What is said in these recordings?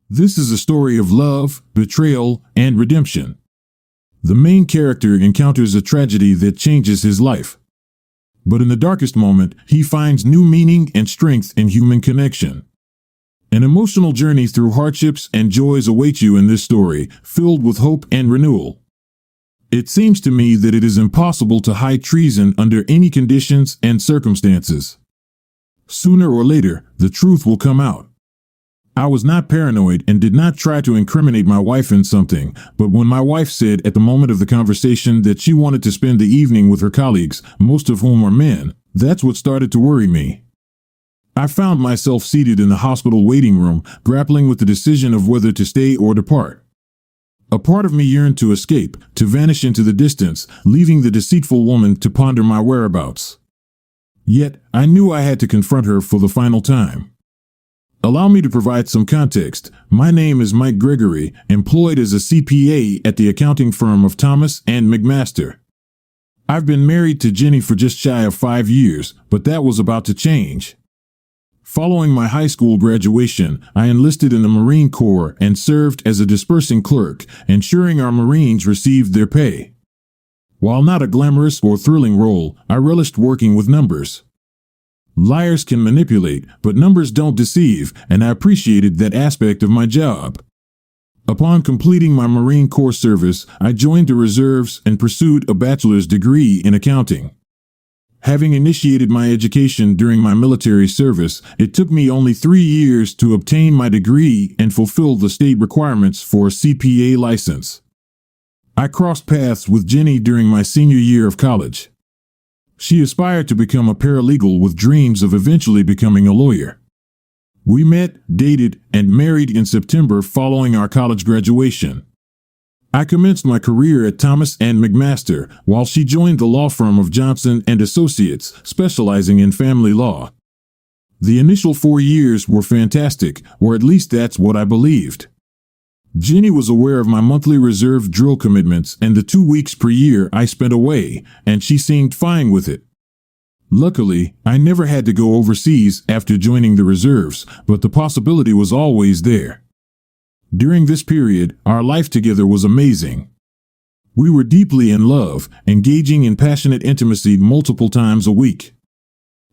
This is a story of love, betrayal, and redemption. The main character encounters a tragedy that changes his life. But in the darkest moment, he finds new meaning and strength in human connection. An emotional journey through hardships and joys awaits you in this story, filled with hope and renewal. It seems to me that it is impossible to hide treason under any conditions and circumstances. Sooner or later, the truth will come out. I was not paranoid and did not try to incriminate my wife in something, but when my wife said at the moment of the conversation that she wanted to spend the evening with her colleagues, most of whom are men, that's what started to worry me. I found myself seated in the hospital waiting room, grappling with the decision of whether to stay or depart. A part of me yearned to escape, to vanish into the distance, leaving the deceitful woman to ponder my whereabouts. Yet, I knew I had to confront her for the final time. Allow me to provide some context. My name is Mike Gregory, employed as a CPA at the accounting firm of Thomas and McMaster. I've been married to Jenny for just shy of 5 years, but that was about to change. Following my high school graduation, I enlisted in the Marine Corps and served as a dispersing clerk, ensuring our Marines received their pay. While not a glamorous or thrilling role, I relished working with numbers. Liars can manipulate, but numbers don't deceive, and I appreciated that aspect of my job. Upon completing my Marine Corps service, I joined the reserves and pursued a bachelor's degree in accounting. Having initiated my education during my military service, it took me only 3 years to obtain my degree and fulfill the state requirements for a CPA license. I crossed paths with Jenny during my senior year of college. She aspired to become a paralegal with dreams of eventually becoming a lawyer. We met, dated, and married in September following our college graduation. I commenced my career at Thomas and McMaster, while she joined the law firm of Johnson and Associates, specializing in family law. The initial 4 years were fantastic, or at least that's what I believed. Jenny was aware of my monthly reserve drill commitments and the 2 weeks per year I spent away, and she seemed fine with it. Luckily, I never had to go overseas after joining the reserves, but the possibility was always there. During this period, our life together was amazing. We were deeply in love, engaging in passionate intimacy multiple times a week.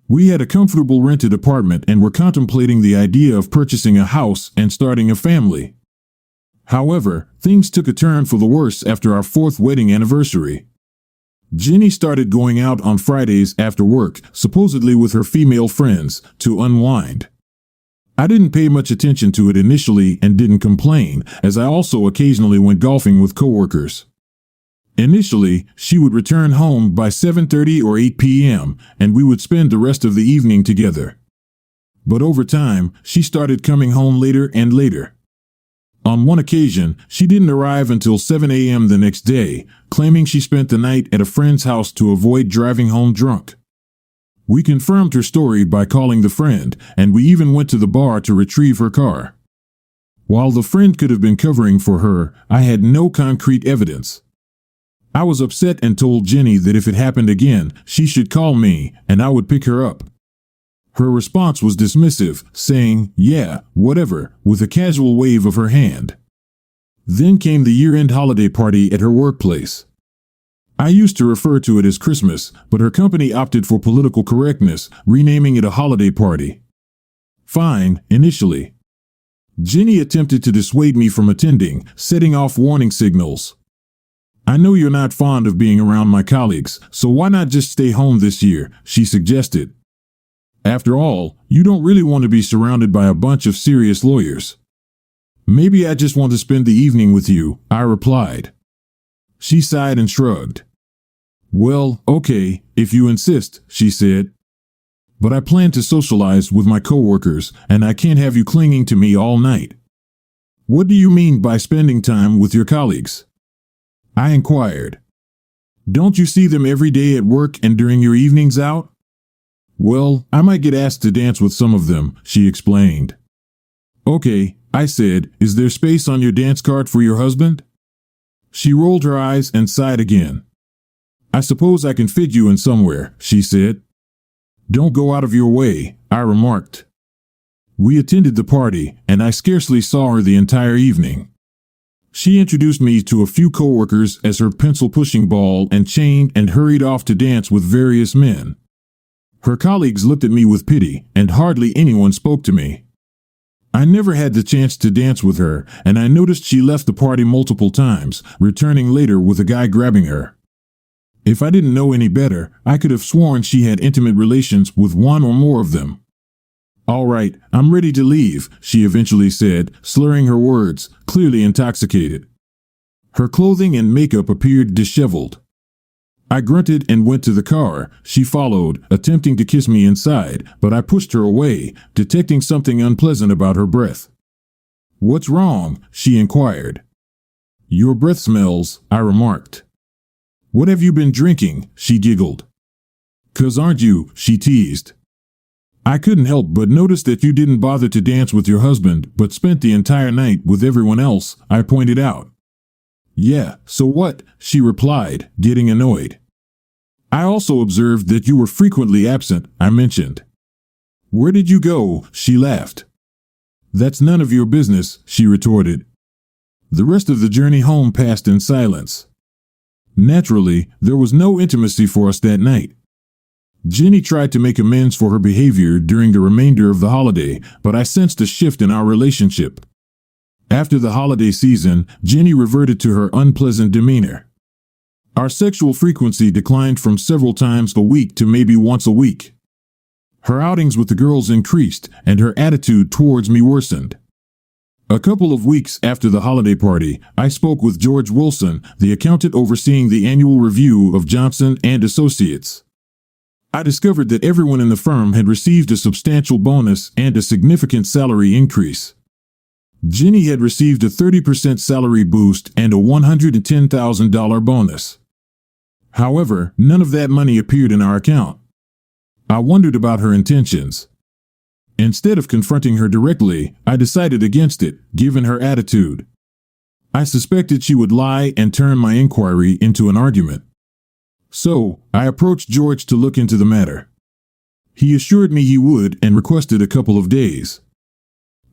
We had a comfortable rented apartment and were contemplating the idea of purchasing a house and starting a family. However, things took a turn for the worse after our 4th wedding anniversary. Jenny started going out on Fridays after work, supposedly with her female friends, to unwind. I didn't pay much attention to it initially and didn't complain, as I also occasionally went golfing with coworkers. Initially, she would return home by 7:30 or 8 p.m., and we would spend the rest of the evening together. But over time, she started coming home later and later. On one occasion, she didn't arrive until 7 a.m. the next day, claiming she spent the night at a friend's house to avoid driving home drunk. We confirmed her story by calling the friend, and we even went to the bar to retrieve her car. While the friend could have been covering for her, I had no concrete evidence. I was upset and told Jenny that if it happened again, she should call me, and I would pick her up. Her response was dismissive, saying, "Yeah, whatever," with a casual wave of her hand. Then came the year-end holiday party at her workplace. I used to refer to it as Christmas, but her company opted for political correctness, renaming it a holiday party. Fine, initially. Jenny attempted to dissuade me from attending, setting off warning signals. "I know you're not fond of being around my colleagues, so why not just stay home this year?" she suggested. "After all, you don't really want to be surrounded by a bunch of serious lawyers." "Maybe I just want to spend the evening with you," I replied. She sighed and shrugged. "Well, okay, if you insist," she said. "But I plan to socialize with my coworkers, and I can't have you clinging to me all night." "What do you mean by spending time with your colleagues?" I inquired. "Don't you see them every day at work and during your evenings out?" "Well, I might get asked to dance with some of them," she explained. "Okay," I said, "is there space on your dance card for your husband?" She rolled her eyes and sighed again. "I suppose I can fit you in somewhere," she said. "Don't go out of your way," I remarked. We attended the party, and I scarcely saw her the entire evening. She introduced me to a few coworkers as her pencil-pushing ball and chain and hurried off to dance with various men. Her colleagues looked at me with pity, and hardly anyone spoke to me. I never had the chance to dance with her, and I noticed she left the party multiple times, returning later with a guy grabbing her. If I didn't know any better, I could have sworn she had intimate relations with one or more of them. "All right, I'm ready to leave," she eventually said, slurring her words, clearly intoxicated. Her clothing and makeup appeared disheveled. I grunted and went to the car. She followed, attempting to kiss me inside, but I pushed her away, detecting something unpleasant about her breath. "What's wrong?" she inquired. "Your breath smells," I remarked. "What have you been drinking?" she giggled. "'Cause aren't you?" she teased. I couldn't help but notice that you didn't bother to dance with your husband, but spent the entire night with everyone else, I pointed out. "Yeah, so what?" she replied, getting annoyed. "I also observed that you were frequently absent," I mentioned. "Where did you go?" she laughed. "That's none of your business," she retorted. The rest of the journey home passed in silence. Naturally, there was no intimacy for us that night. Jenny tried to make amends for her behavior during the remainder of the holiday, but I sensed a shift in our relationship. After the holiday season, Jenny reverted to her unpleasant demeanor. Our sexual frequency declined from several times a week to maybe once a week. Her outings with the girls increased, and her attitude towards me worsened. A couple of weeks after the holiday party, I spoke with George Wilson, the accountant overseeing the annual review of Johnson and Associates. I discovered that everyone in the firm had received a substantial bonus and a significant salary increase. Jenny had received a 30% salary boost and a $110,000 bonus. However, none of that money appeared in our account. I wondered about her intentions. Instead of confronting her directly, I decided against it, given her attitude. I suspected she would lie and turn my inquiry into an argument. So, I approached George to look into the matter. He assured me he would and requested a couple of days.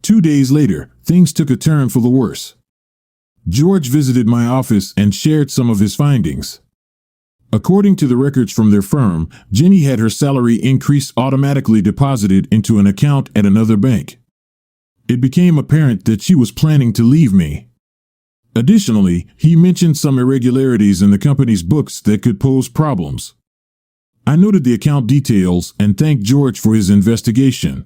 2 days later, things took a turn for the worse. George visited my office and shared some of his findings. According to the records from their firm, Jenny had her salary increase automatically deposited into an account at another bank. It became apparent that she was planning to leave me. Additionally, he mentioned some irregularities in the company's books that could pose problems. I noted the account details and thanked George for his investigation.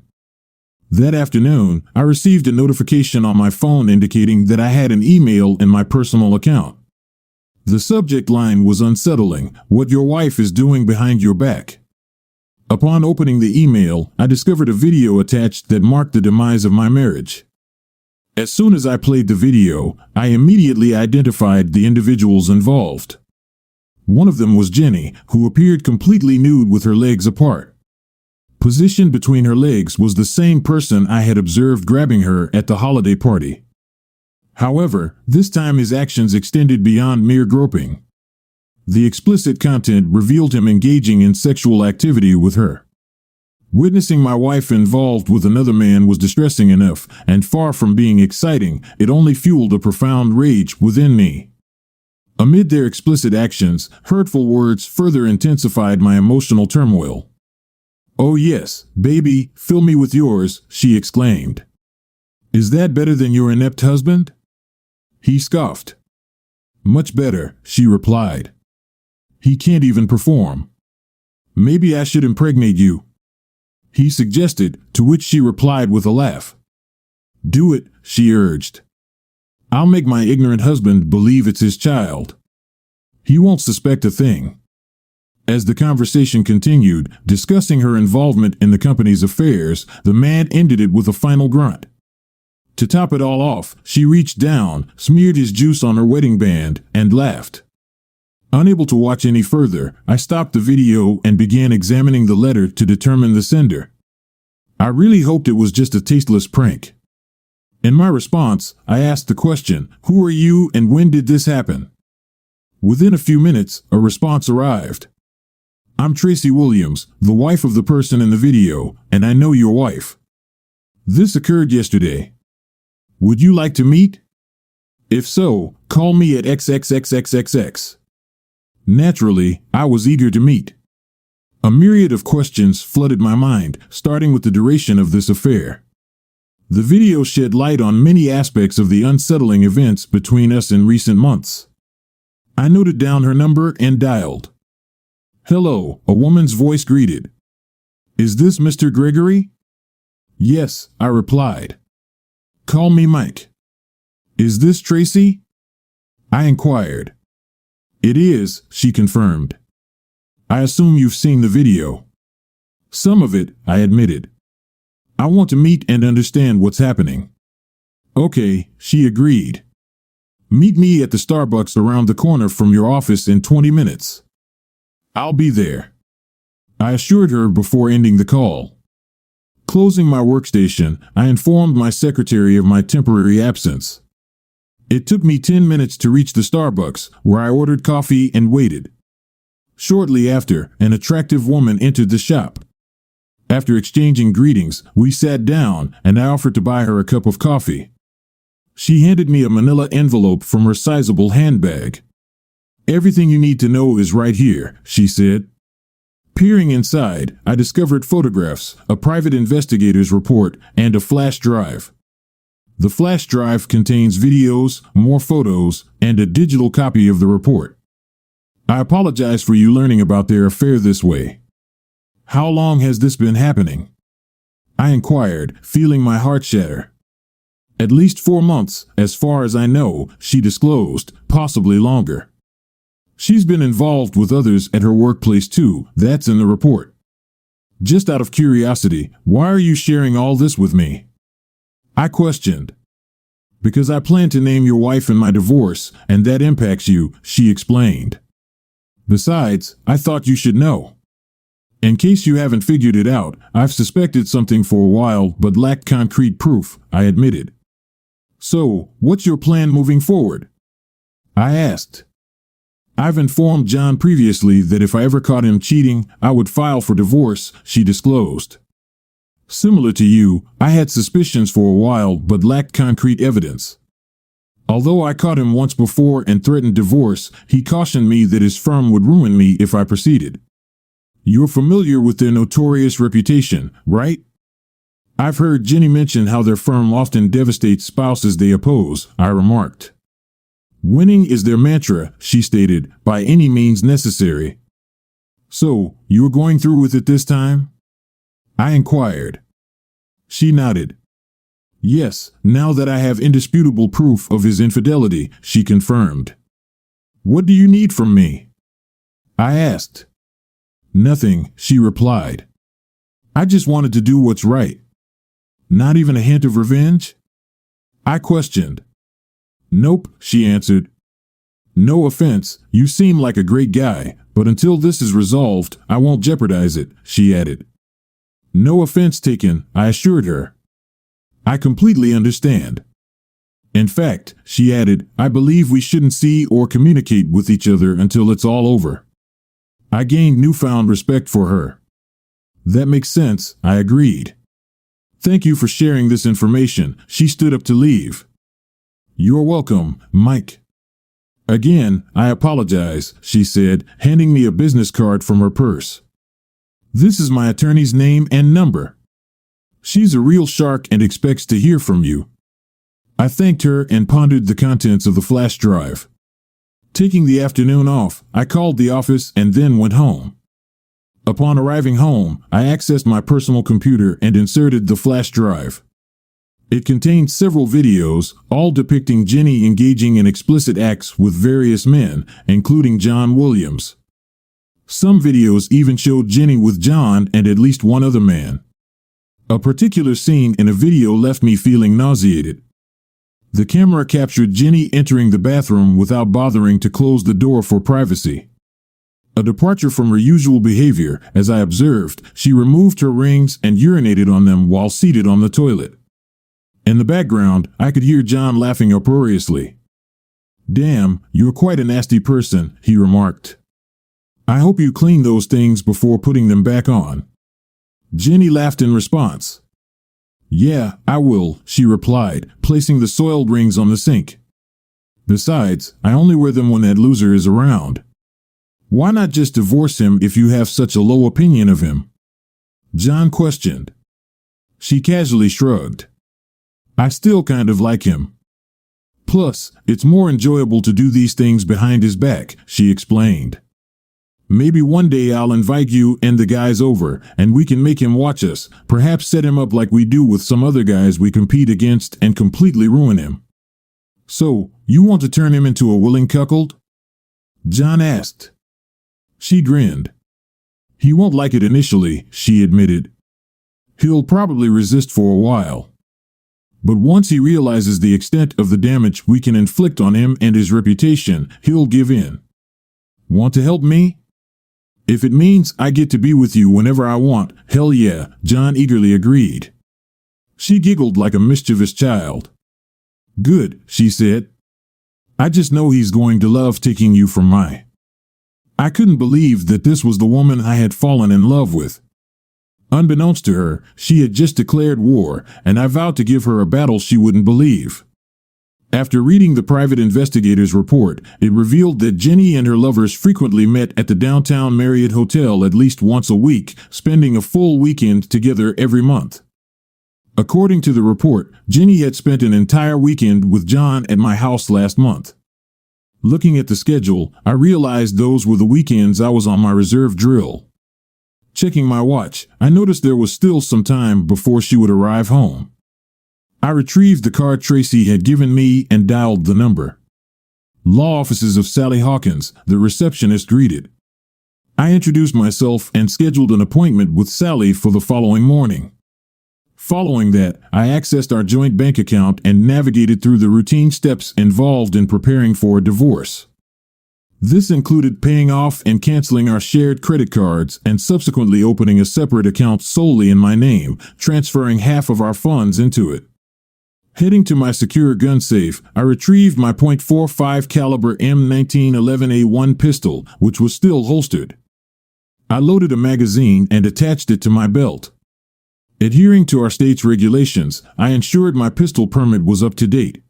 That afternoon, I received a notification on my phone indicating that I had an email in my personal account. The subject line was unsettling: "What your wife is doing behind your back." Upon opening the email, I discovered a video attached that marked the demise of my marriage. As soon as I played the video, I immediately identified the individuals involved. One of them was Jenny, who appeared completely nude with her legs apart. Positioned between her legs was the same person I had observed grabbing her at the holiday party. However, this time his actions extended beyond mere groping. The explicit content revealed him engaging in sexual activity with her. Witnessing my wife involved with another man was distressing enough, and far from being exciting, it only fueled a profound rage within me. Amid their explicit actions, hurtful words further intensified my emotional turmoil. "Oh yes, baby, fill me with yours," she exclaimed. "Is that better than your inept husband?" He scoffed. "Much better," she replied. "He can't even perform." "Maybe I should impregnate you," he suggested, to which she replied with a laugh. "Do it," she urged. "I'll make my ignorant husband believe it's his child. He won't suspect a thing." As the conversation continued, discussing her involvement in the company's affairs, the man ended it with a final grunt. To top it all off, she reached down, smeared his juice on her wedding band, and laughed. Unable to watch any further, I stopped the video and began examining the letter to determine the sender. I really hoped it was just a tasteless prank. In my response, I asked the question, "Who are you and when did this happen?" Within a few minutes, a response arrived. "I'm Tracy Williams, the wife of the person in the video, and I know your wife." This occurred yesterday. Would you like to meet? If so, call me at XXXXXX. Naturally, I was eager to meet. A myriad of questions flooded my mind, starting with the duration of this affair. The video shed light on many aspects of the unsettling events between us in recent months. I noted down her number and dialed. Hello, a woman's voice greeted. Is this Mr. Gregory? Yes, I replied. Call me Mike. Is this Tracy? I inquired. It is, she confirmed. I assume you've seen the video. Some of it, I admitted. I want to meet and understand what's happening. Okay, she agreed. Meet me at the Starbucks around the corner from your office in 20 minutes. I'll be there, I assured her before ending the call. Closing my workstation, I informed my secretary of my temporary absence. It took me 10 minutes to reach the Starbucks, where I ordered coffee and waited. Shortly after, an attractive woman entered the shop. After exchanging greetings, we sat down and I offered to buy her a cup of coffee. She handed me a manila envelope from her sizable handbag. Everything you need to know is right here, she said. Peering inside, I discovered photographs, a private investigator's report, and a flash drive. The flash drive contains videos, more photos, and a digital copy of the report. I apologize for you learning about their affair this way. How long has this been happening? I inquired, feeling my heart shatter. At least 4 months, as far as I know, she disclosed, possibly longer. She's been involved with others at her workplace too, that's in the report. Just out of curiosity, why are you sharing all this with me? I questioned. Because I plan to name your wife in my divorce, and that impacts you, she explained. Besides, I thought you should know. In case you haven't figured it out, I've suspected something for a while but lacked concrete proof, I admitted. So, what's your plan moving forward? I asked. I've informed John previously that if I ever caught him cheating, I would file for divorce, she disclosed. Similar to you, I had suspicions for a while but lacked concrete evidence. Although I caught him once before and threatened divorce, he cautioned me that his firm would ruin me if I proceeded. You're familiar with their notorious reputation, right? I've heard Jenny mention how their firm often devastates spouses they oppose, I remarked. Winning is their mantra, she stated, by any means necessary. So, you are going through with it this time? I inquired. She nodded. Yes, now that I have indisputable proof of his infidelity, she confirmed. What do you need from me? I asked. Nothing, she replied. I just wanted to do what's right. Not even a hint of revenge? I questioned. Nope, she answered. No offense, you seem like a great guy, but until this is resolved, I won't jeopardize it, she added. No offense taken, I assured her. I completely understand. In fact, she added, I believe we shouldn't see or communicate with each other until it's all over. I gained newfound respect for her. That makes sense, I agreed. Thank you for sharing this information, she stood up to leave. You're welcome, Mike. Again, I apologize, she said, handing me a business card from her purse. This is my attorney's name and number. She's a real shark and expects to hear from you. I thanked her and pondered the contents of the flash drive. Taking the afternoon off, I called the office and then went home. Upon arriving home, I accessed my personal computer and inserted the flash drive. It contained several videos, all depicting Jenny engaging in explicit acts with various men, including John Williams. Some videos even showed Jenny with John and at least one other man. A particular scene in a video left me feeling nauseated. The camera captured Jenny entering the bathroom without bothering to close the door for privacy. A departure from her usual behavior, as I observed, she removed her rings and urinated on them while seated on the toilet. In the background, I could hear John laughing uproariously. Damn, you're quite a nasty person, he remarked. I hope you clean those things before putting them back on. Jenny laughed in response. Yeah, I will, she replied, placing the soiled rings on the sink. Besides, I only wear them when that loser is around. Why not just divorce him if you have such a low opinion of him? John questioned. She casually shrugged. I still kind of like him. Plus, it's more enjoyable to do these things behind his back, she explained. Maybe one day I'll invite you and the guys over, and we can make him watch us, perhaps set him up like we do with some other guys we compete against and completely ruin him. So, you want to turn him into a willing cuckold? John asked. She grinned. He won't like it initially, she admitted. He'll probably resist for a while. But once he realizes the extent of the damage we can inflict on him and his reputation, he'll give in. Want to help me? If it means I get to be with you whenever I want, hell yeah, John eagerly agreed. She giggled like a mischievous child. Good, she said. I just know he's going to love taking you from my. I couldn't believe that this was the woman I had fallen in love with. Unbeknownst to her, she had just declared war, and I vowed to give her a battle she wouldn't believe. After reading the private investigator's report, it revealed that Jenny and her lovers frequently met at the downtown Marriott Hotel at least once a week, spending a full weekend together every month. According to the report, Jenny had spent an entire weekend with John at my house last month. Looking at the schedule, I realized those were the weekends I was on my reserve drill. Checking my watch, I noticed there was still some time before she would arrive home. I retrieved the card Tracy had given me and dialed the number. Law offices of Sally Hawkins, the receptionist greeted. I introduced myself and scheduled an appointment with Sally for the following morning. Following that, I accessed our joint bank account and navigated through the routine steps involved in preparing for a divorce. This included paying off and canceling our shared credit cards and subsequently opening a separate account solely in my name, transferring half of our funds into it. Heading to my secure gun safe, I retrieved my .45 caliber M1911A1 pistol, which was still holstered. I loaded a magazine and attached it to my belt. Adhering to our state's regulations, I ensured my pistol permit was up to date.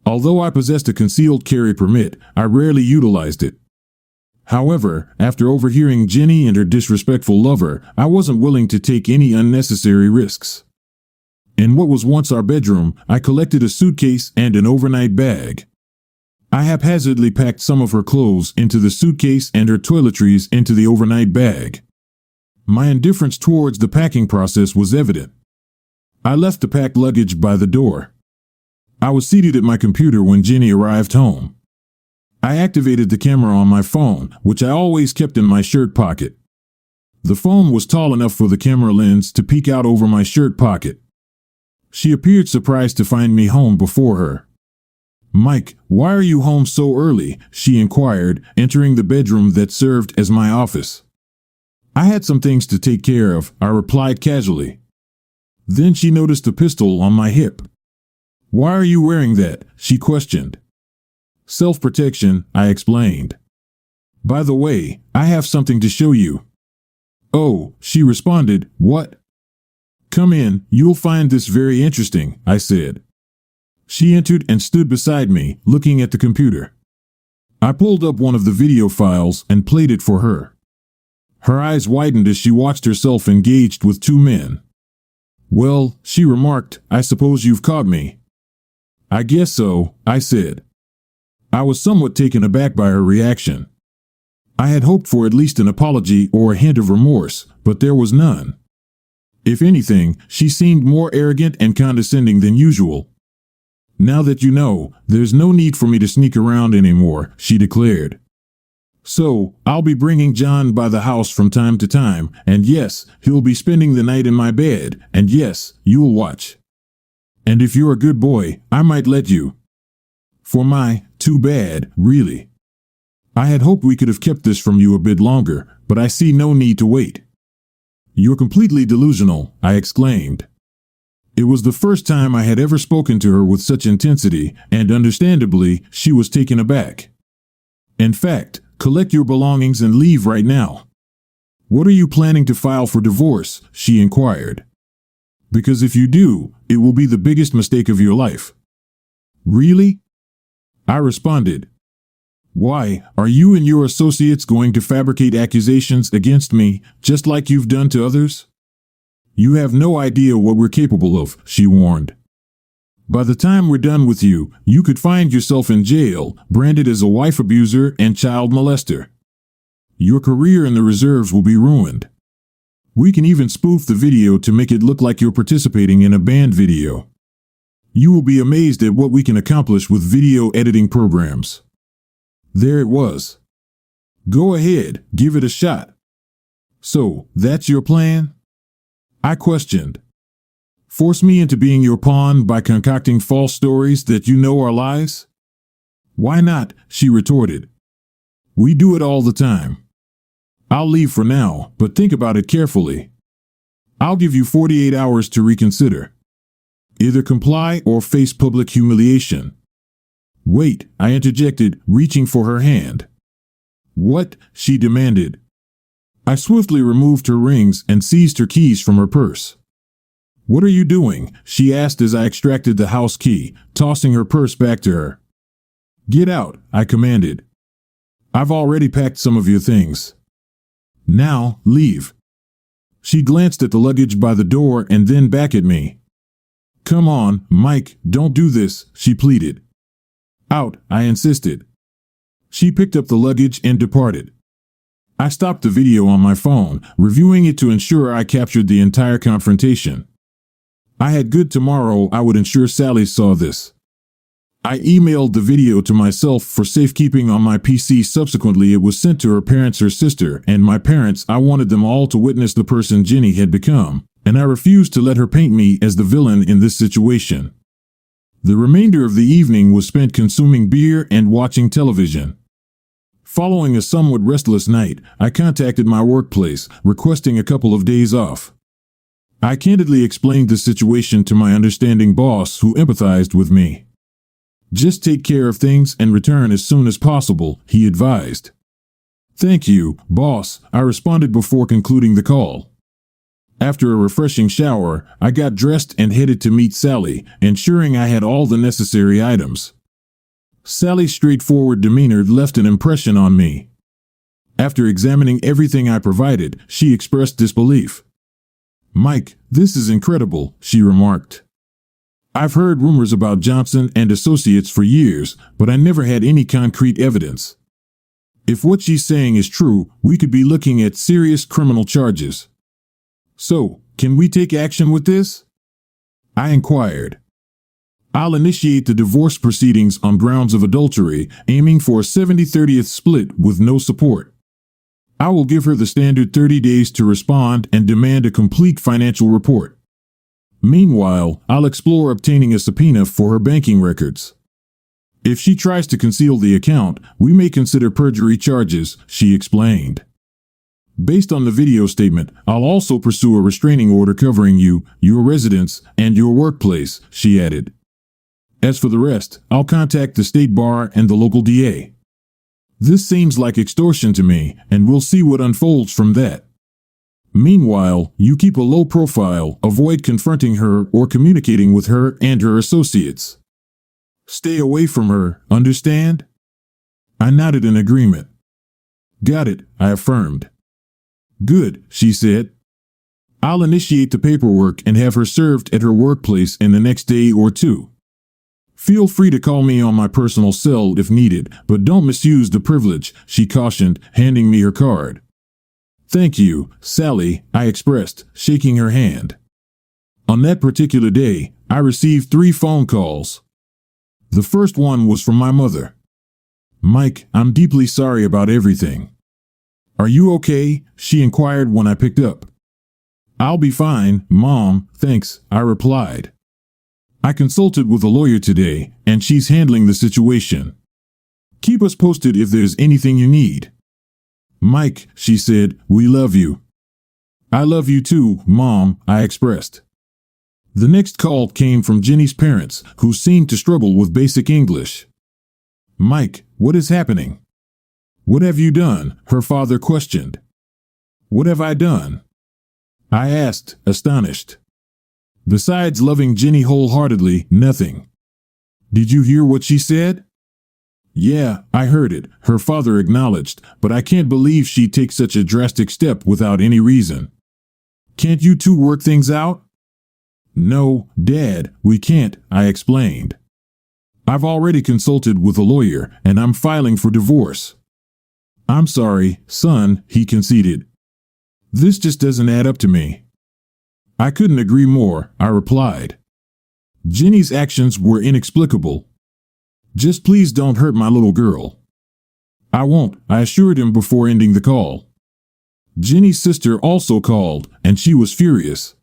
Although I possessed a concealed carry permit, I rarely utilized it. However, after overhearing Jenny and her disrespectful lover, I wasn't willing to take any unnecessary risks. In what was once our bedroom, I collected a suitcase and an overnight bag. I haphazardly packed some of her clothes into the suitcase and her toiletries into the overnight bag. My indifference towards the packing process was evident. I left the packed luggage by the door. I was seated at my computer when Jenny arrived home. I activated the camera on my phone, which I always kept in my shirt pocket. The phone was tall enough for the camera lens to peek out over my shirt pocket. She appeared surprised to find me home before her. Mike, why are you home so early? She inquired, entering the bedroom that served as my office. I had some things to take care of, I replied casually. Then she noticed a pistol on my hip. Why are you wearing that? She questioned. Self-protection, I explained. By the way, I have something to show you. Oh, she responded, what? Come in, you'll find this very interesting, I said. She entered and stood beside me, looking at the computer. I pulled up one of the video files and played it for her. Her eyes widened as she watched herself engaged with two men. Well, she remarked, I suppose you've caught me. I guess so, I said. I was somewhat taken aback by her reaction. I had hoped for at least an apology or a hint of remorse, but there was none. If anything, she seemed more arrogant and condescending than usual. Now that you know, there's no need for me to sneak around anymore, she declared. So, I'll be bringing John by the house from time to time, and yes, he'll be spending the night in my bed, and yes, you'll watch. And if you're a good boy, I might let you. For my, too bad, really. I had hoped we could have kept this from you a bit longer, but I see no need to wait. You're completely delusional, I exclaimed. It was the first time I had ever spoken to her with such intensity, and understandably, she was taken aback. In fact, collect your belongings and leave right now. What are you planning to file for divorce? She inquired. Because if you do, it will be the biggest mistake of your life. Really? I responded. Why, are you and your associates going to fabricate accusations against me, just like you've done to others? You have no idea what we're capable of, she warned. By the time we're done with you, you could find yourself in jail, branded as a wife abuser and child molester. Your career in the reserves will be ruined. We can even spoof the video to make it look like you're participating in a banned video. You will be amazed at what we can accomplish with video editing programs. There it was. Go ahead, give it a shot. So, that's your plan? I questioned. Force me into being your pawn by concocting false stories that you know are lies? Why not? She retorted. We do it all the time. I'll leave for now, but think about it carefully. I'll give you 48 hours to reconsider. Either comply or face public humiliation. Wait, I interjected, reaching for her hand. What? She demanded. I swiftly removed her rings and seized her keys from her purse. What are you doing? She asked as I extracted the house key, tossing her purse back to her. Get out, I commanded. I've already packed some of your things. Now, leave. She glanced at the luggage by the door and then back at me. Come on, Mike, don't do this, she pleaded. Out, I insisted. She picked up the luggage and departed. I stopped the video on my phone, reviewing it to ensure I captured the entire confrontation. I had good tomorrow. I would ensure Sally saw this. I emailed the video to myself for safekeeping on my PC. Subsequently, it was sent to her parents, her sister, and my parents. I wanted them all to witness the person Jenny had become, and I refused to let her paint me as the villain in this situation. The remainder of the evening was spent consuming beer and watching television. Following a somewhat restless night, I contacted my workplace, requesting a couple of days off. I candidly explained the situation to my understanding boss, who empathized with me. Just take care of things and return as soon as possible, he advised. Thank you, boss, I responded before concluding the call. After a refreshing shower, I got dressed and headed to meet Sally, ensuring I had all the necessary items. Sally's straightforward demeanor left an impression on me. After examining everything I provided, she expressed disbelief. Mike, this is incredible, she remarked. I've heard rumors about Johnson and Associates for years, but I never had any concrete evidence. If what she's saying is true, we could be looking at serious criminal charges. So, can we take action with this? I inquired. I'll initiate the divorce proceedings on grounds of adultery, aiming for a 70-30th split with no support. I will give her the standard 30 days to respond and demand a complete financial report. Meanwhile, I'll explore obtaining a subpoena for her banking records. If she tries to conceal the account, we may consider perjury charges, she explained. Based on the video statement, I'll also pursue a restraining order covering you, your residence, and your workplace, she added. As for the rest, I'll contact the state bar and the local DA. This seems like extortion to me, and we'll see what unfolds from that. Meanwhile, you keep a low profile, avoid confronting her or communicating with her and her associates. Stay away from her, understand? I nodded in agreement. Got it, I affirmed. Good, she said. I'll initiate the paperwork and have her served at her workplace in the next day or two. Feel free to call me on my personal cell if needed, but don't misuse the privilege, she cautioned, handing me her card. Thank you, Sally, I expressed, shaking her hand. On that particular day, I received 3 phone calls. The first one was from my mother. Mike, I'm deeply sorry about everything. Are you okay? She inquired when I picked up. I'll be fine, Mom, thanks, I replied. I consulted with a lawyer today, and she's handling the situation. Keep us posted if there's anything you need. Mike, she said, we love you. I love you too, Mom, I expressed. The next call came from Jenny's parents, who seemed to struggle with basic English. Mike, what is happening? What have you done? Her father questioned. What have I done? I asked, astonished. Besides loving Jenny wholeheartedly, nothing. Did you hear what she said? Yeah, I heard it, her father acknowledged, but I can't believe she'd take such a drastic step without any reason. Can't you two work things out? No, Dad, we can't, I explained. I've already consulted with a lawyer, and I'm filing for divorce. I'm sorry, son, he conceded. This just doesn't add up to me. I couldn't agree more, I replied. Jenny's actions were inexplicable. Just please don't hurt my little girl. I won't, I assured him before ending the call. Jenny's sister also called, and she was furious.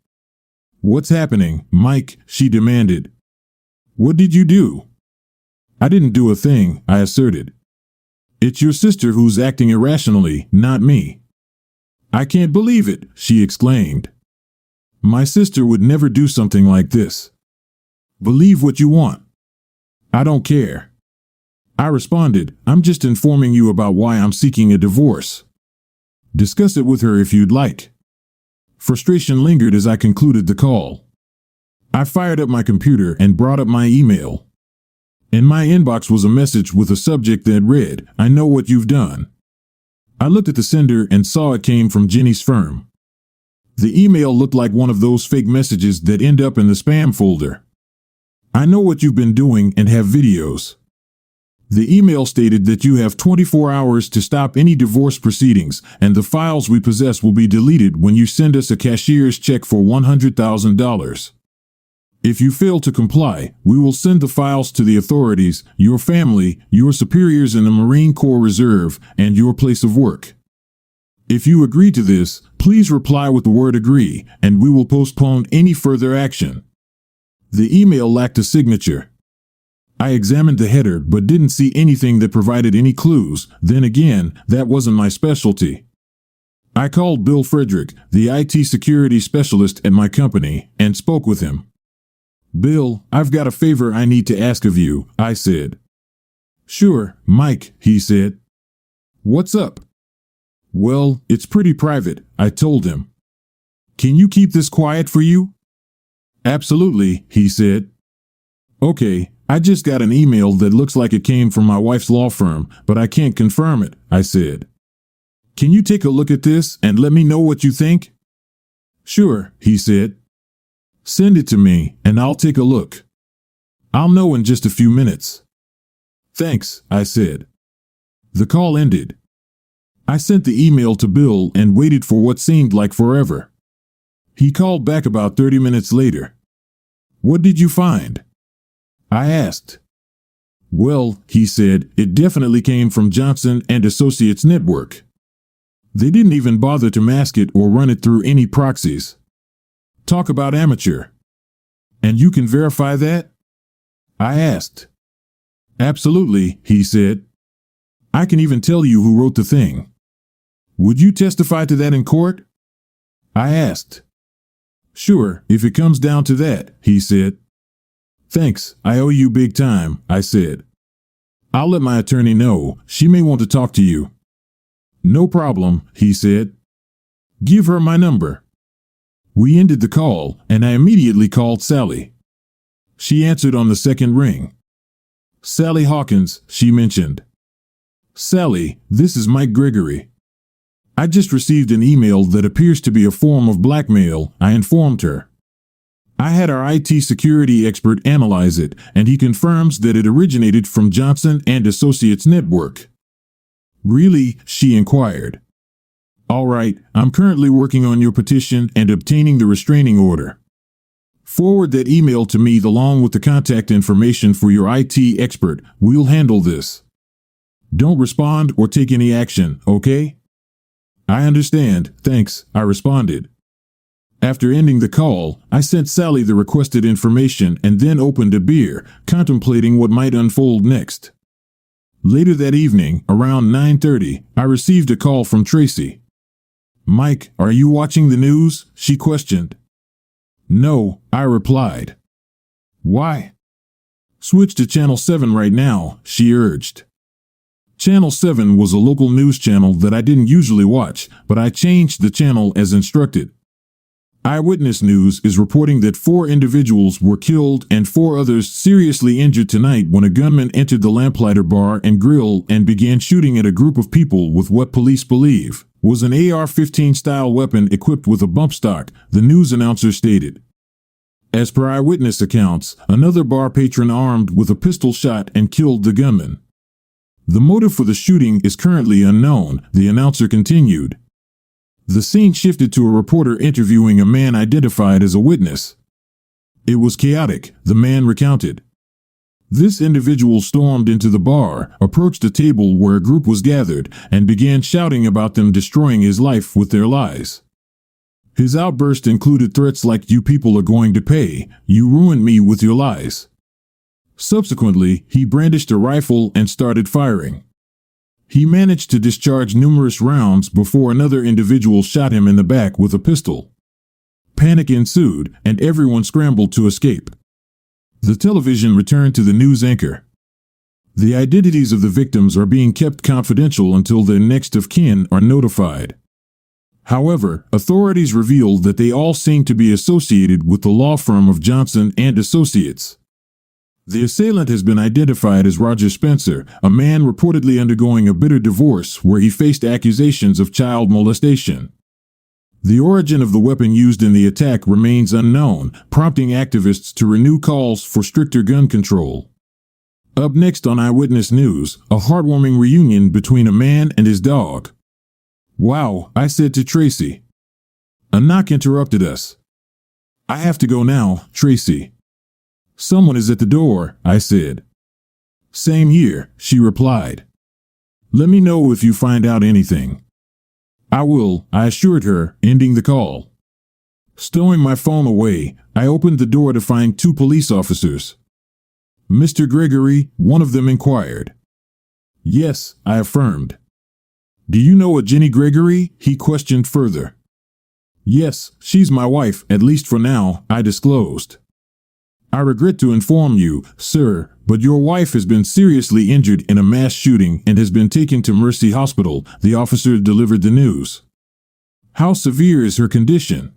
What's happening, Mike? She demanded. What did you do? I didn't do a thing, I asserted. It's your sister who's acting irrationally, not me. I can't believe it, she exclaimed. My sister would never do something like this. Believe what you want. I don't care. I responded, I'm just informing you about why I'm seeking a divorce. Discuss it with her if you'd like. Frustration lingered as I concluded the call. I fired up my computer and brought up my email. In my inbox was a message with a subject that read, I know what you've done. I looked at the sender and saw it came from Jenny's firm. The email looked like one of those fake messages that end up in the spam folder. I know what you've been doing and have videos. The email stated that you have 24 hours to stop any divorce proceedings, and the files we possess will be deleted when you send us a cashier's check for $100,000. If you fail to comply, we will send the files to the authorities, your family, your superiors in the Marine Corps Reserve, and your place of work. If you agree to this, please reply with the word agree, and we will postpone any further action. The email lacked a signature. I examined the header but didn't see anything that provided any clues. Then again, that wasn't my specialty. I called Bill Frederick, the IT security specialist at my company, and spoke with him. Bill, I've got a favor I need to ask of you, I said. Sure, Mike, he said. What's up? Well, it's pretty private, I told him. Can you keep this quiet for you? Absolutely, he said. Okay, I just got an email that looks like it came from my wife's law firm, but I can't confirm it, I said. Can you take a look at this and let me know what you think? Sure, he said. Send it to me, and I'll take a look. I'll know in just a few minutes. Thanks, I said. The call ended. I sent the email to Bill and waited for what seemed like forever. He called back about 30 minutes later. What did you find? I asked. Well, he said, it definitely came from Johnson and Associates Network. They didn't even bother to mask it or run it through any proxies. Talk about amateur. And you can verify that? I asked. Absolutely, he said. I can even tell you who wrote the thing. Would you testify to that in court? I asked. Sure, if it comes down to that, he said. Thanks, I owe you big time, I said. I'll let my attorney know, she may want to talk to you. No problem, he said. Give her my number. We ended the call, and I immediately called Sally. She answered on the second ring. Sally Hawkins, she mentioned. Sally, this is Mike Gregory. I just received an email that appears to be a form of blackmail, I informed her. I had our IT security expert analyze it, and he confirms that it originated from Johnson and Associates Network. Really? She inquired. All right, I'm currently working on your petition and obtaining the restraining order. Forward that email to me along with the contact information for your IT expert. We'll handle this. Don't respond or take any action, okay? I understand, thanks, I responded. After ending the call, I sent Sally the requested information and then opened a beer, contemplating what might unfold next. Later that evening, around 9:30, I received a call from Tracy. Mike, are you watching the news? She questioned. No, I replied. Why? Switch to Channel 7 right now, she urged. Channel 7 was a local news channel that I didn't usually watch, but I changed the channel as instructed. Eyewitness News is reporting that 4 individuals were killed and 4 others seriously injured tonight when a gunman entered the Lamplighter Bar and Grill and began shooting at a group of people with what police believe was an AR-15 style weapon equipped with a bump stock, the news announcer stated. As per eyewitness accounts, another bar patron armed with a pistol shot and killed the gunman. The motive for the shooting is currently unknown, the announcer continued. The scene shifted to a reporter interviewing a man identified as a witness. It was chaotic, the man recounted. This individual stormed into the bar, approached a table where a group was gathered, and began shouting about them destroying his life with their lies. His outburst included threats like, "You people are going to pay, you ruined me with your lies." Subsequently, he brandished a rifle and started firing. He managed to discharge numerous rounds before another individual shot him in the back with a pistol. Panic ensued, and everyone scrambled to escape. The television returned to the news anchor. The identities of the victims are being kept confidential until their next of kin are notified. However, authorities revealed that they all seem to be associated with the law firm of Johnson and Associates. The assailant has been identified as Roger Spencer, a man reportedly undergoing a bitter divorce where he faced accusations of child molestation. The origin of the weapon used in the attack remains unknown, prompting activists to renew calls for stricter gun control. Up next on Eyewitness News, a heartwarming reunion between a man and his dog. "Wow," I said to Tracy. A knock interrupted us. "I have to go now, Tracy." "Someone is at the door," I said. "Same here," she replied. "Let me know if you find out anything." "I will," I assured her, ending the call. Stowing my phone away, I opened the door to find 2 police officers. "Mr. Gregory?" one of them inquired. "Yes," I affirmed. "Do you know a Jenny Gregory?" he questioned further. "Yes, she's my wife, at least for now," I disclosed. "I regret to inform you, sir, but your wife has been seriously injured in a mass shooting and has been taken to Mercy Hospital," the officer delivered the news. "How severe is her condition?"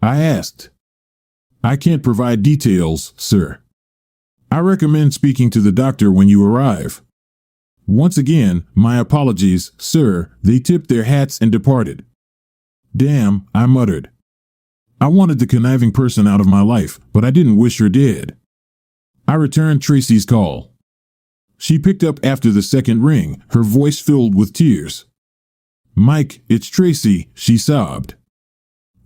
I asked. "I can't provide details, sir. I recommend speaking to the doctor when you arrive." Once again, my apologies, sir, they tipped their hats and departed. "Damn," I muttered. I wanted the conniving person out of my life, but I didn't wish her dead. I returned Tracy's call. She picked up after the second ring, her voice filled with tears. "Mike, it's Tracy," she sobbed.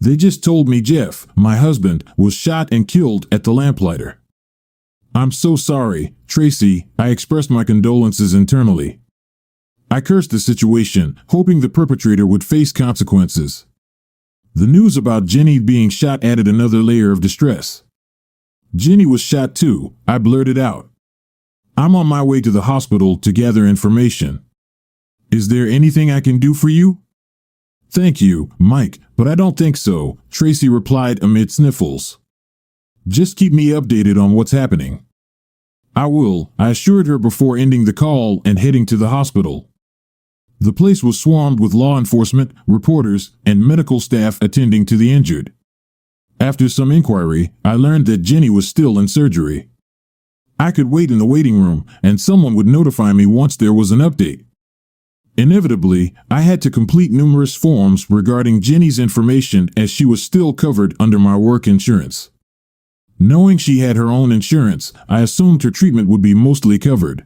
"They just told me Jeff, my husband, was shot and killed at the Lamplighter." "I'm so sorry, Tracy," I expressed my condolences internally. I cursed the situation, hoping the perpetrator would face consequences. The news about Jenny being shot added another layer of distress. "Jenny was shot too," I blurted out. "I'm on my way to the hospital to gather information. Is there anything I can do for you?" "Thank you, Mike, but I don't think so," Tracy replied amid sniffles. "Just keep me updated on what's happening." "I will," I assured her before ending the call and heading to the hospital. The place was swarmed with law enforcement, reporters, and medical staff attending to the injured. After some inquiry, I learned that Jenny was still in surgery. I could wait in the waiting room, and someone would notify me once there was an update. Inevitably, I had to complete numerous forms regarding Jenny's information as she was still covered under my work insurance. Knowing she had her own insurance, I assumed her treatment would be mostly covered.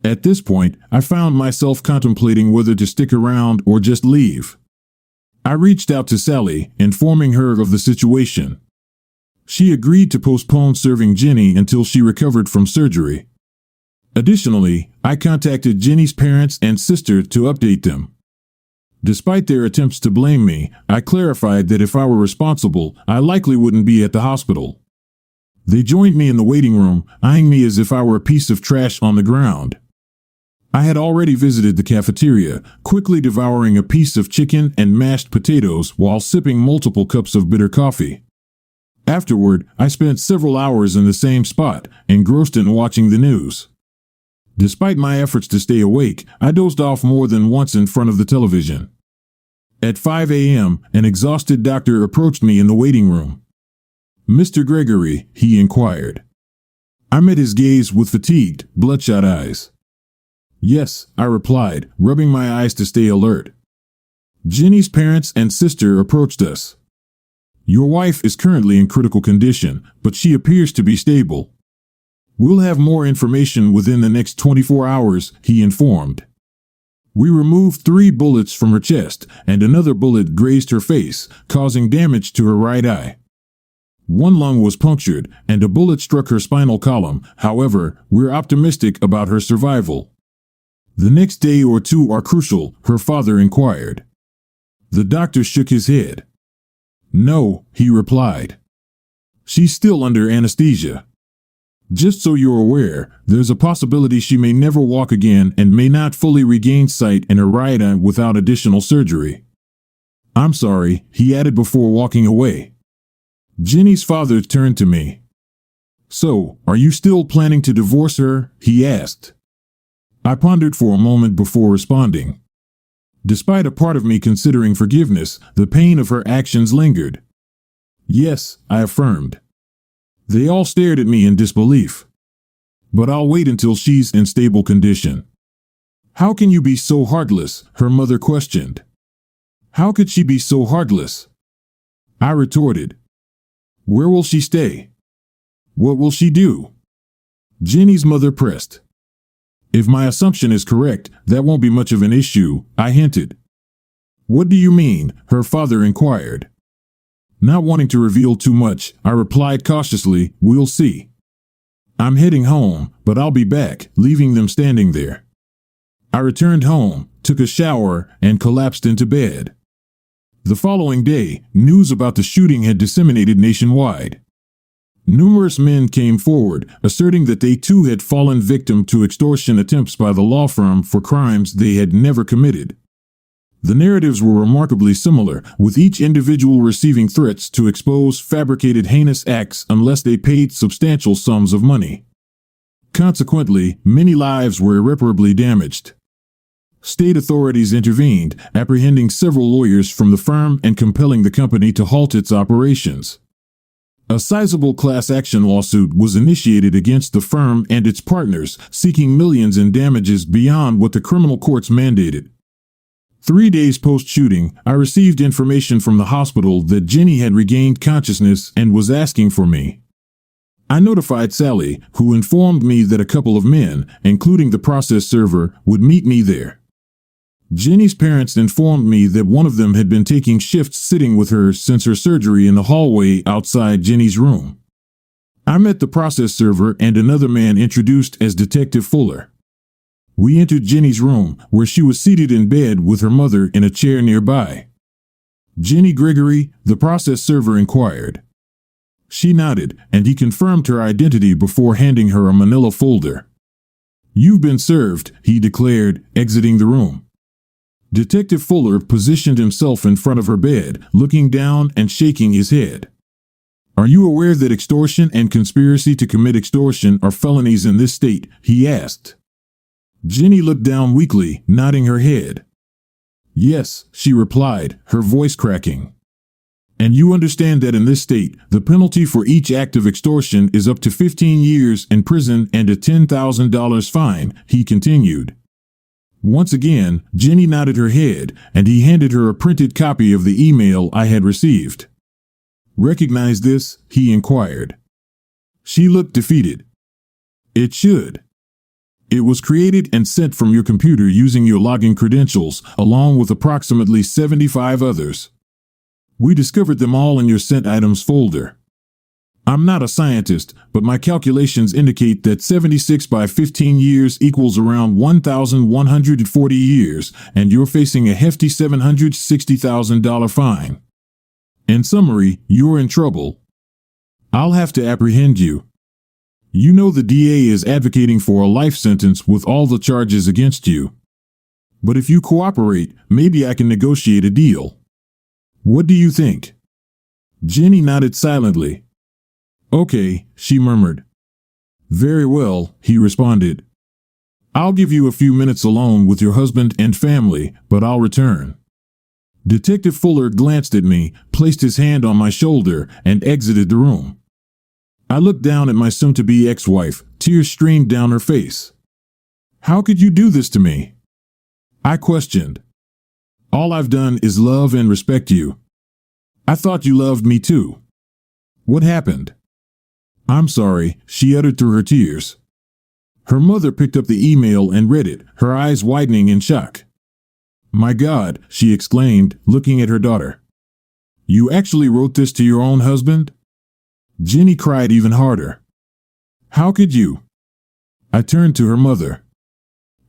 At this point, I found myself contemplating whether to stick around or just leave. I reached out to Sally, informing her of the situation. She agreed to postpone serving Jenny until she recovered from surgery. Additionally, I contacted Jenny's parents and sister to update them. Despite their attempts to blame me, I clarified that if I were responsible, I likely wouldn't be at the hospital. They joined me in the waiting room, eyeing me as if I were a piece of trash on the ground. I had already visited the cafeteria, quickly devouring a piece of chicken and mashed potatoes while sipping multiple cups of bitter coffee. Afterward, I spent several hours in the same spot, engrossed in watching the news. Despite my efforts to stay awake, I dozed off more than once in front of the television. At 5 a.m., an exhausted doctor approached me in the waiting room. "Mr. Gregory," he inquired. I met his gaze with fatigued, bloodshot eyes. "Yes," I replied, rubbing my eyes to stay alert. "Jenny's parents and sister approached us. Your wife is currently in critical condition, but she appears to be stable. We'll have more information within the next 24 hours, he informed. We removed 3 bullets from her chest, and another bullet grazed her face, causing damage to her right eye. 1 lung was punctured, and a bullet struck her spinal column. However, we're optimistic about her survival." "The next day or 2 are crucial?" her father inquired. The doctor shook his head. "No," he replied. "She's still under anesthesia. Just so you're aware, there's a possibility she may never walk again and may not fully regain sight in her right eye without additional surgery." "I'm sorry," he added before walking away. Jenny's father turned to me. "So, are you still planning to divorce her?" he asked. I pondered for a moment before responding. Despite a part of me considering forgiveness, the pain of her actions lingered. "Yes," I affirmed. They all stared at me in disbelief. "But I'll wait until she's in stable condition." "How can you be so heartless?" her mother questioned. "How could she be so heartless?" I retorted. "Where will she stay? What will she do?" Jenny's mother pressed. "If my assumption is correct, that won't be much of an issue," I hinted. "What do you mean?" her father inquired. Not wanting to reveal too much, I replied cautiously, "We'll see. I'm heading home, but I'll be back," leaving them standing there. I returned home, took a shower, and collapsed into bed. The following day, news about the shooting had disseminated nationwide. Numerous men came forward, asserting that they too had fallen victim to extortion attempts by the law firm for crimes they had never committed. The narratives were remarkably similar, with each individual receiving threats to expose fabricated heinous acts unless they paid substantial sums of money. Consequently, many lives were irreparably damaged. State authorities intervened, apprehending several lawyers from the firm and compelling the company to halt its operations. A sizable class action lawsuit was initiated against the firm and its partners, seeking millions in damages beyond what the criminal courts mandated. 3 days post-shooting, I received information from the hospital that Jenny had regained consciousness and was asking for me. I notified Sally, who informed me that a couple of men, including the process server, would meet me there. Jenny's parents informed me that one of them had been taking shifts sitting with her since her surgery in the hallway outside Jenny's room. I met the process server and another man introduced as Detective Fuller. We entered Jenny's room, where she was seated in bed with her mother in a chair nearby. "Jenny Gregory?" the process server inquired. She nodded, and he confirmed her identity before handing her a manila folder. "You've been served," he declared, exiting the room. Detective Fuller positioned himself in front of her bed, looking down and shaking his head. "Are you aware that extortion and conspiracy to commit extortion are felonies in this state?" he asked. Jenny looked down weakly, nodding her head. "Yes," she replied, her voice cracking. "And you understand that in this state, the penalty for each act of extortion is up to 15 years in prison and a $10,000 fine," he continued. Once again, Jenny nodded her head, and he handed her a printed copy of the email I had received. "Recognize this?" he inquired. She looked defeated. "It should. It was created and sent from your computer using your login credentials, along with approximately 75 others. We discovered them all in your sent items folder. I'm not a scientist, but my calculations indicate that 76 by 15 years equals around 1,140 years, and you're facing a hefty $760,000 fine. In summary, you're in trouble. I'll have to apprehend you. You know the DA is advocating for a life sentence with all the charges against you. But if you cooperate, maybe I can negotiate a deal. What do you think?" Jenny nodded silently. "Okay," she murmured. "Very well," he responded. "I'll give you a few minutes alone with your husband and family, but I'll return." Detective Fuller glanced at me, placed his hand on my shoulder, and exited the room. I looked down at my soon-to-be ex-wife. Tears streamed down her face. "How could you do this to me?" I questioned. "All I've done is love and respect you. I thought you loved me too. What happened?" "I'm sorry," she uttered through her tears. Her mother picked up the email and read it, her eyes widening in shock. "My God," she exclaimed, looking at her daughter. "You actually wrote this to your own husband?" Jenny cried even harder. "How could you?" I turned to her mother.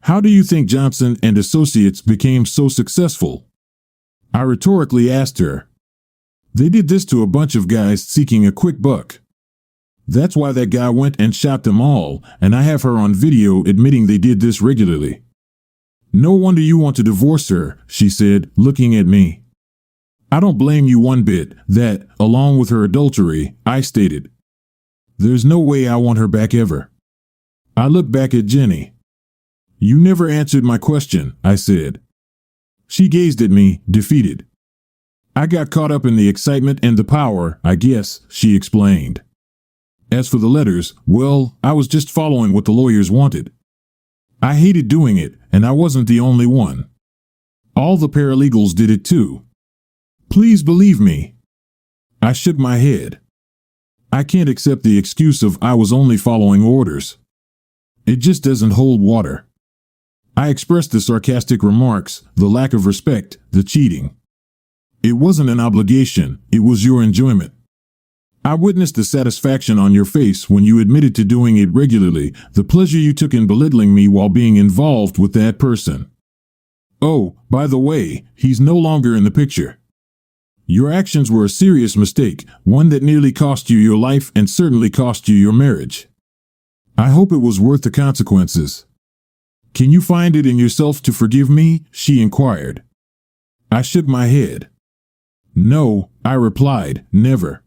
"How do you think Johnson and Associates became so successful?" I rhetorically asked her. "They did this to a bunch of guys seeking a quick buck. That's why that guy went and shot them all, and I have her on video admitting they did this regularly." "No wonder you want to divorce her," she said, looking at me. "I don't blame you one bit. That, along with her adultery," I stated. "There's no way I want her back ever." I looked back at Jenny. "You never answered my question," I said. She gazed at me, defeated. "I got caught up in the excitement and the power, I guess," she explained. "As for the letters, well, I was just following what the lawyers wanted. I hated doing it, and I wasn't the only one. All the paralegals did it too. Please believe me." I shook my head. I can't accept the excuse of I was only following orders. It just doesn't hold water. I expressed the sarcastic remarks, the lack of respect, the cheating. It wasn't an obligation, it was your enjoyment. I witnessed the satisfaction on your face when you admitted to doing it regularly, the pleasure you took in belittling me while being involved with that person. Oh, by the way, he's no longer in the picture. Your actions were a serious mistake, one that nearly cost you your life and certainly cost you your marriage. I hope it was worth the consequences. Can you find it in yourself to forgive me? She inquired. I shook my head. No, I replied, never.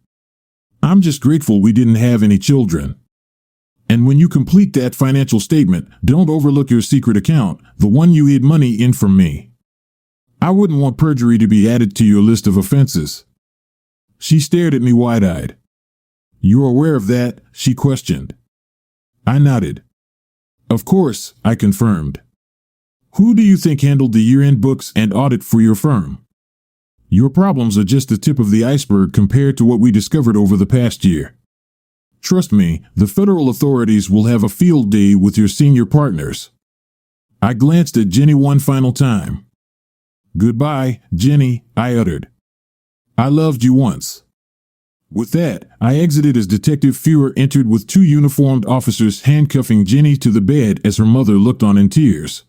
I'm just grateful we didn't have any children. And when you complete that financial statement, don't overlook your secret account, the one you hid money in from me. I wouldn't want perjury to be added to your list of offenses. She stared at me wide-eyed. You're aware of that? She questioned. I nodded. Of course, I confirmed. Who do you think handled the year-end books and audit for your firm? Your problems are just the tip of the iceberg compared to what we discovered over the past year. Trust me, the federal authorities will have a field day with your senior partners. I glanced at Jenny one final time. Goodbye, Jenny, I uttered. I loved you once. With that, I exited as Detective Fuhrer entered with two uniformed officers handcuffing Jenny to the bed as her mother looked on in tears.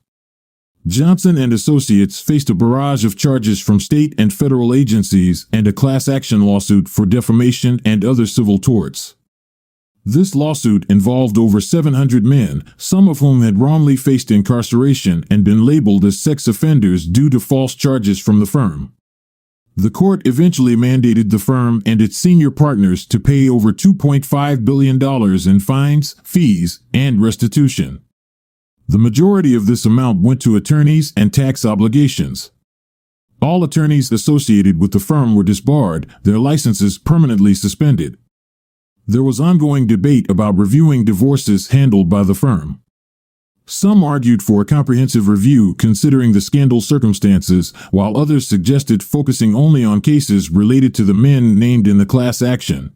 Johnson and Associates faced a barrage of charges from state and federal agencies and a class action lawsuit for defamation and other civil torts. This lawsuit involved over 700 men, some of whom had wrongly faced incarceration and been labeled as sex offenders due to false charges from the firm. The court eventually mandated the firm and its senior partners to pay over $2.5 billion in fines, fees, and restitution. The majority of this amount went to attorneys and tax obligations. All attorneys associated with the firm were disbarred, their licenses permanently suspended. There was ongoing debate about reviewing divorces handled by the firm. Some argued for a comprehensive review considering the scandal circumstances, while others suggested focusing only on cases related to the men named in the class action.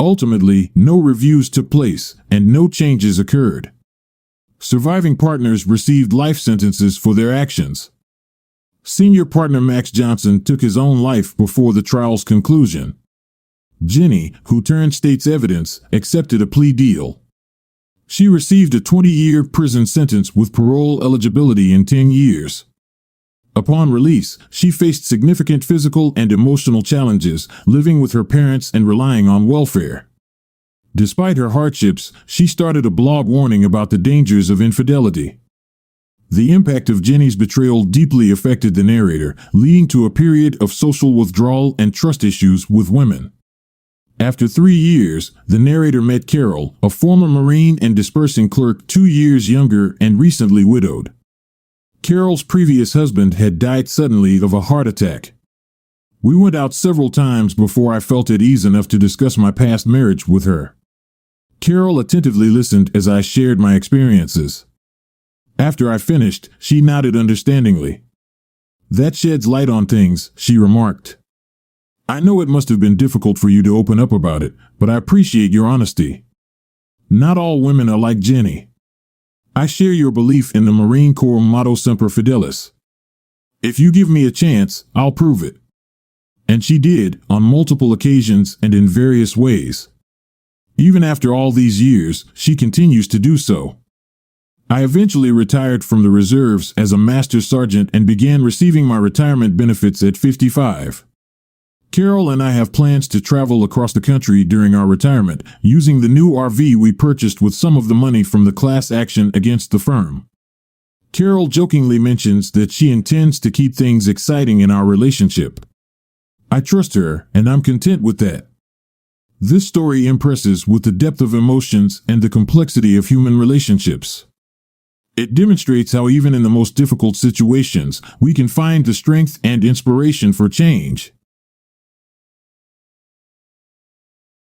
Ultimately, no reviews took place, and no changes occurred. Surviving partners received life sentences for their actions. Senior partner Max Johnson took his own life before the trial's conclusion. Jenny, who turned state's evidence, accepted a plea deal. She received a 20-year prison sentence with parole eligibility in 10 years. Upon release, she faced significant physical and emotional challenges, living with her parents and relying on welfare. Despite her hardships, she started a blog warning about the dangers of infidelity. The impact of Jenny's betrayal deeply affected the narrator, leading to a period of social withdrawal and trust issues with women. After 3 years, the narrator met Carol, a former Marine and dispersing clerk 2 years younger and recently widowed. Carol's previous husband had died suddenly of a heart attack. We went out several times before I felt at ease enough to discuss my past marriage with her. Carol attentively listened as I shared my experiences. After I finished, she nodded understandingly. "That sheds light on things," she remarked. "I know it must have been difficult for you to open up about it, but I appreciate your honesty. Not all women are like Jenny. I share your belief in the Marine Corps motto Semper Fidelis. If you give me a chance, I'll prove it." And she did, on multiple occasions and in various ways. Even after all these years, she continues to do so. I eventually retired from the reserves as a master sergeant and began receiving my retirement benefits at 55. Carol and I have plans to travel across the country during our retirement, using the new RV we purchased with some of the money from the class action against the firm. Carol jokingly mentions that she intends to keep things exciting in our relationship. I trust her, and I'm content with that. This story impresses with the depth of emotions and the complexity of human relationships. It demonstrates how even in the most difficult situations, we can find the strength and inspiration for change.